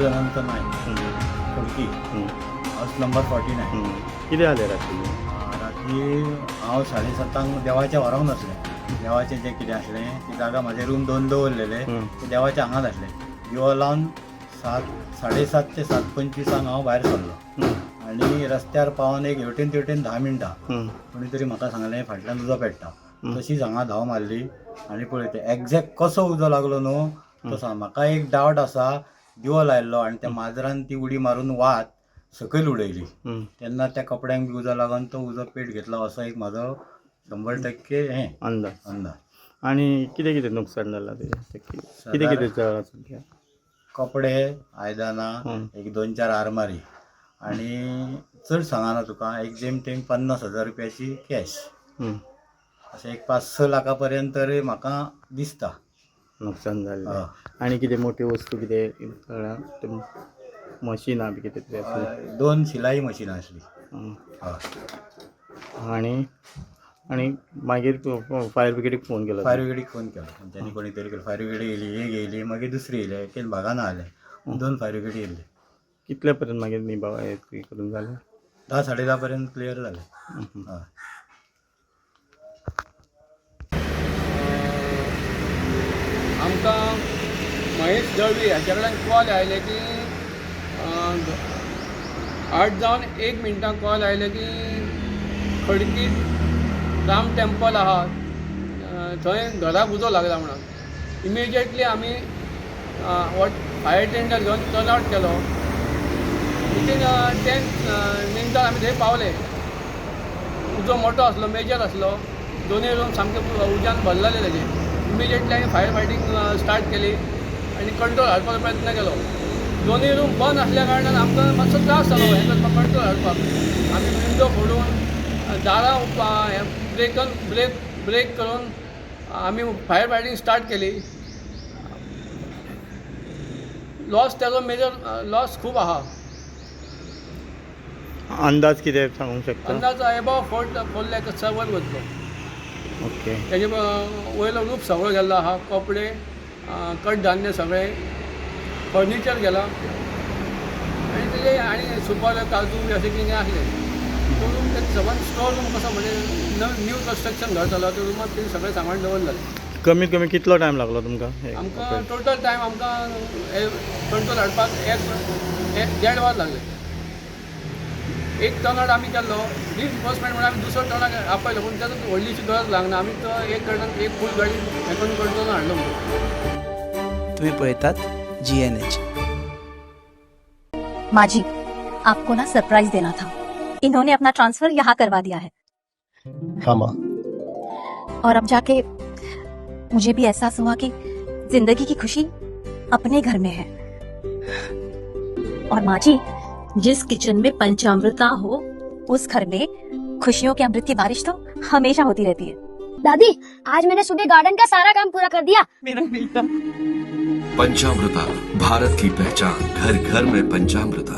नंतर नाही Khadki house number 49. किती आले रात्री? रात्री हांव 7:30 देवाच्या व्हरांक नासलें. देवाचें जें कितें आसलें ती जागा म्हाजे रूम 2 दवरलेले ते देवाच्या हांगाच आसले. दिवो लावन 7:30 ते 7:25 हांव भायर सरलो आनी रस्त्यार पावन एक हेवटेन तेवटेन 10 मिनटां कोणी तरी म्हाका सांगलें फाटल्यान उजो पेट्टा. तशीच हांगा धांव मारली आनी पळय ते एग्जॅक्ट कसो उजो लागलो न्हू तो सांग. म्हाका एक डावट आसा दिवो लायल्लो आनी त्या माजरान ती उडी मारून वात सकयल उडयली तेन्ना त्या कपड्यांक बी उजो लागून तो उजो पेट घेतलो असो एक म्हाजो 100% हें अंदाज. आणि कितें कितें नुकसाण जालां तेजें? कितें कितें जालां सद्या? कपडे, आयदनां, एक 2-4 आरमारी आनी चड सांगना तुका एक जेम तेम 50,000 रुपयाची कॅश. अशें एक 5-6 लाखा पर्यंत तरी म्हाका दिसता नुकसान जाल्लें. आनी कितें मोठी वस्तू कितें मशिनां बी कितें तरी आसली? 2 शिलाई मशिनां आसली. आनी मागीर फायर ब्रिगेडीक फोन केलो? फायर ब्रिगेडीक फोन केलो तेणी कोणी तरी केलो. फायर ब्रिगेड येयली, एक येयली, मागीर दुसरी येयली, एक भागाना आले 2 फायर ब्रिगेडी येयल्ले. कितल्या पर्यंत मागीर निबाव हें करून जालें? 10-10:30 पर्यंत क्लियर जालें. आमकां महेश दळवी हाचे कडल्यान कॉल आयले की 8:01 मिनटां कॉल आयले की खडकीत राम टेम्पल आहा थंय घराक उजो लागला म्हणून. इमिजिएटली आमी फायर टेंडर घेवन टर्न आवट केलो. विथीन 10 मिनटां आमी थंय पावले. उजो मोठो आसलो, मेजर आसलो. दोनूय रूम सामके उज्यान भरलेले तेजे. इमिजिएटली हांवें फायर फायटींग स्टार्ट केली आनी कंट्रोल हाडपाचो प्रयत्न केलो. दोनूय रूम बंद आसल्या कारणान आमकां मातसो त्रास जालो हें करपाक, कंट्रोल हाडपाक. आमी विंडो फोडून दारां ब्रेक करून आमी फायर फायटींग स्टार्ट केली. लॉस तेजो मेजर लॉस खूब आहा. अंदाज कितें सांगूंक शकता? अंदाज एबाव 4 लाख वयर वतलो. ओके. तेजे वयलो रूप सगळो गेल्लो आहा. कपडे, कडधान्य सगळें, फर्निचर गेला आनी तेजे आनी सुपाऱ्यो, काजू बी अशें कितें आसलें. तो रूम ते सगळ्यान स्टोर रूम कसो म्हणजे न्यू कन्स्ट्रक्शन घर जालां त्या रूमांत तेणी सगळें सामान दवरलेलें. कमीत कमी कितलो टायम लागलो तुमकां? आमकां टोटल टायम आमकां कंट्रोल हाडपाक 1.5 वर लागले. एक टर्न आमी केल्लो रिइन्फोर्समेंट म्हणून आमी दुसरो टर्न आपयलो पूण तातूंत व्हडलीशी गरज लागना. आमी तो एक टर्नाक एक फूल गाडी हें करून कंट्रोलान हाडलो म्हणून. तुम्ही पळयतात GNH. माजी, आपको ना सरप्राइज देना था. इन्होंने अपना ट्रांसफर यहाँ करवा दिया है. हाँ माँ. और अब जाके मुझे भी एहसास हुआ कि जिंदगी की खुशी अपने घर में है. और माँ जी, जिस किचन में पंचामृता हो उस घर में खुशियों के अमृत की बारिश तो हमेशा होती रहती है. दादी, आज मैंने सुबह गार्डन का सारा काम पूरा कर दिया. मेरा बेटा. पंचामृता, भारत की पहचान, घर घर में पंचामृता.